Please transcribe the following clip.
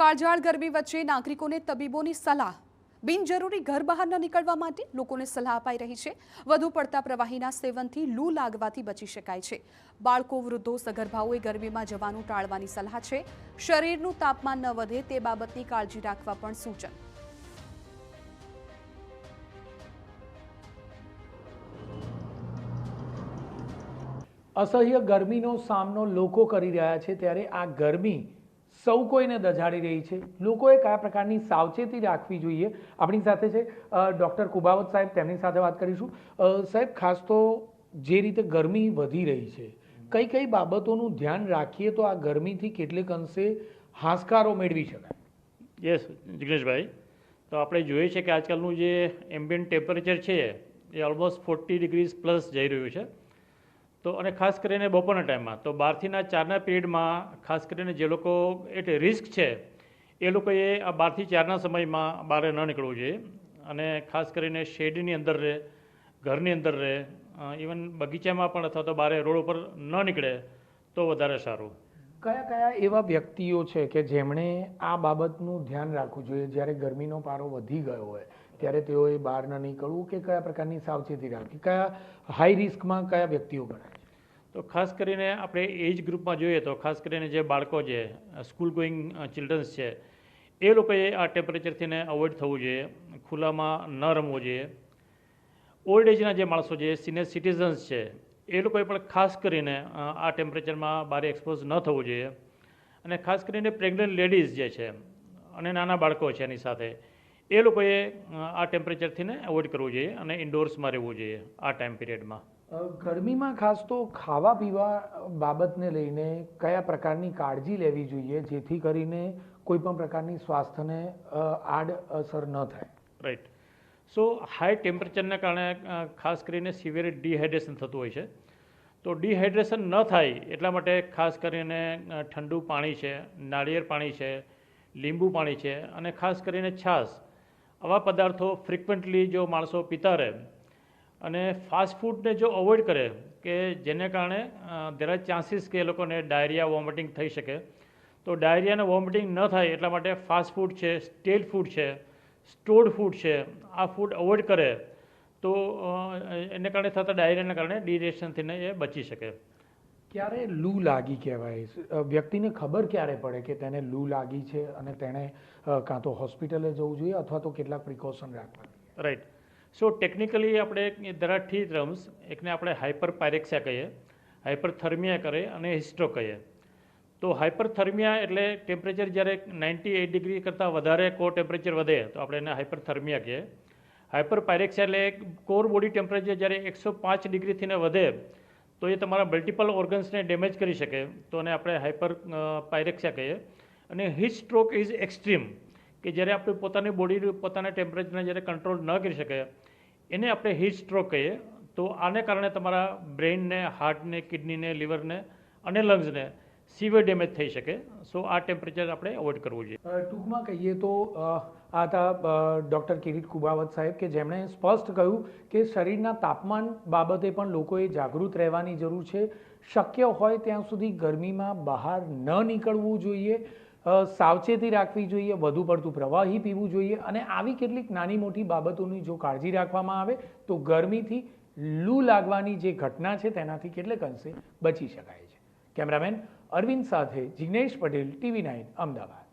કાળઝાળ ગરમી વચ્ચે નાગરિકોને તબીબોની સલાહ બિનજરૂરી ઘર બહાર ન નીકળવા માટે લોકોને સલાહ અપાઈ રહી છે। વધુ પડતા પ્રવાહીના સેવનથી લૂ લાગવાથી બચી શકાય છે। બાળકો, વૃદ્ધો, સગર્ભાઓએ ગરમીમાં જવાનું ટાળવાની સલાહ છે। શરીરનું તાપમાન ન વધે તે બાબતની કાળજી રાખવા પણ સૂચન। असह्य गर्मीનો સામનો લોકો કરી રહ્યા છે ત્યારે આ ગરમી સૌ કોઈને દઝાડી રહી છે। લોકોએ કયા પ્રકારની સાવચેતી રાખવી જોઈએ? આપણી સાથે છે ડૉક્ટર કુબાવત સાહેબ, તેમની સાથે વાત કરીશું। સાહેબ, ખાસ તો જે રીતે ગરમી વધી રહી છે, કઈ કઈ બાબતોનું ધ્યાન રાખીએ તો આ ગરમીથી કેટલેક અંશે હાશકારો મેળવી શકાય? યસ જિગ્નેશભાઈ, તો આપણે જોઈએ છે કે આજકાલનું જે એમ્બિયન્ટ ટેમ્પરેચર છે એ ઓલમોસ્ટ 40 ડિગ્રીઝ પ્લસ જઈ રહ્યું છે। તો અને ખાસ કરીને બપોરના ટાઈમમાં તો 12 થી 4ના પીરિયડમાં ખાસ કરીને જે લોકો એટલે રિસ્ક છે એ લોકોએ આ 12 થી 4ના સમયમાં બહાર ન નીકળવું જોઈએ અને ખાસ કરીને શેડની અંદર રહે, ઘરની અંદર રહે, ઇવન બગીચામાં પણ અથવા તો બહાર રોડ ઉપર ન નીકળે તો વધારે સારું। કયા કયા એવા વ્યક્તિઓ છે કે જેમણે આ બાબતનું ધ્યાન રાખવું જોઈએ જ્યારે ગરમીનો પારો વધી ગયો હોય ત્યારે તેઓએ બહાર ન નીકળવું કે કયા પ્રકારની સાવચેતી રાખવી? કયા હાઈ રિસ્કમાં કયા વ્યક્તિઓ ગણાય છે? તો ખાસ કરીને આપણે એજ ગ્રુપમાં જોઈએ તો ખાસ કરીને જે બાળકો છે, સ્કૂલ ગોઈંગ ચિલ્ડ્રન્સ છે, એ લોકોએ આ ટેમ્પરેચરથી અવોઇડ થવું જોઈએ, ખુલ્લામાં ન રમવું જોઈએ। ઓલ્ડ એજના જે માણસો છે, સિનિયર સિટીઝન્સ છે, એ લોકોએ પણ ખાસ કરીને આ ટેમ્પરેચરમાં બહાર એક્સપોઝ ન થવું જોઈએ અને ખાસ કરીને પ્રેગ્નન્ટ લેડીઝ જે છે અને નાના બાળકો છે એની સાથે એ લોકોએ આ ટેમ્પરેચરથી અવોઇડ કરવું જોઈએ અને ઇન્ડોર્સમાં રહેવું જોઈએ આ ટાઈમ પીરિયડમાં। ગરમીમાં ખાસ તો ખાવા પીવા બાબતને લઈને કયા પ્રકારની કાળજી લેવી જોઈએ જેથી કરીને કોઈ પણ પ્રકારની સ્વાસ્થ્યને આડઅસર ન થાય? રાઈટ। સો હાઈ ટેમ્પરેચરને કારણે ખાસ કરીને સિવિયર ડિહાઇડ્રેશન થતું હોય છે। તો ડિહાઇડ્રેશન ન થાય એટલા માટે ખાસ કરીને ઠંડુ પાણી છે, નાળિયેર પાણી છે, લીંબુ પાણી છે અને ખાસ કરીને છાશ, આવા પદાર્થો ફ્રિકવન્ટલી જો માણસો પીતા રહે અને ફાસ્ટ ફૂડને જો અવોઇડ કરે કે જેને કારણે દેર આર ચાન્સીસ કે એ લોકોને ડાયરિયા, વોમિટિંગ થઈ શકે। તો ડાયરિયા અને વોમિટિંગ ન થાય એટલા માટે ફાસ્ટ ફૂડ છે, સ્ટેલ ફૂડ છે, સ્ટોર્ડ ફૂડ છે, આ ફૂડ અવોઇડ કરે તો એને કારણે થતા ડાયરિયાને કારણે ડિહાઇડ્રેશનથી એ બચી શકે। ક્યારે લૂ લાગી કહેવાય? વ્યક્તિને ખબર ક્યારે પડે કે તેને લૂ લાગી છે અને તેણે કાં તો હોસ્પિટલે જવું જોઈએ અથવા તો કેટલાક પ્રિકોશન રાખવા? રાઈટ। સો ટેકનિકલી આપણે દેર આર 3 ટર્મ્સ, એકને આપણે હાઇપર પાયરેક્સિયા કહીએ, હાઇપરથર્મિયા કરીએ અને હિસ્ટ્રોક કહીએ। તો હાઇપરથર્મિયા એટલે ટેમ્પરેચર જ્યારે 98 ડિગ્રી કરતાં વધારે કોર ટેમ્પરેચર વધે તો આપણે એને હાઇપરથર્મિયા કહીએ। હાઇપર પાયરેક્સિયા એટલે કોર બોડી ટેમ્પરેચર જ્યારે 105 ડિગ્રીથી વધે તો એ તમારા મલ્ટિપલ ઓર્ગન્સને ડેમેજ કરી શકે, તો એને આપણે હાઇપર પાયરેક્સિયા કહીએ। અને હીટ સ્ટ્રોક ઇઝ એક્સ્ટ્રીમ, કે જ્યારે આપણે પોતાની બોડી પોતાના ટેમ્પરેચરને જ્યારે કંટ્રોલ ન કરી શકે એને આપણે હીટ સ્ટ્રોક કહીએ। તો આને કારણે તમારા બ્રેઇનને, હાર્ટને, કિડનીને, લીવરને અને લંગ્સને સિવિયર ડેમેજ થઈ શકે। સો આ ટેમ્પરેચર આપણે અવોઇડ કરવું જોઈએ। ટૂંકમાં કહીએ તો આ હતા ડૉક્ટર કિરીટ કુબાવત સાહેબ કે જેમણે સ્પષ્ટ કહ્યું કે શરીરના તાપમાન બાબતે પણ લોકોએ જાગૃત રહેવાની જરૂર છે। શક્ય હોય ત્યાં સુધી ગરમીમાં બહાર ન નીકળવું જોઈએ, સાવચેતી રાખવી જોઈએ, વધુ પડતું પ્રવાહી પીવું જોઈએ અને આવી કેટલીક નાની મોટી બાબતોની જો કાળજી રાખવામાં આવે તો ગરમીથી લૂ લાગવાની જે ઘટના છે તેનાથી કેટલેક અંશે બચી શકાય છે। કેમેરામેન અરવિંદ સાથે જિગ્નેશ પટેલ, TV9 અમદાવાદ।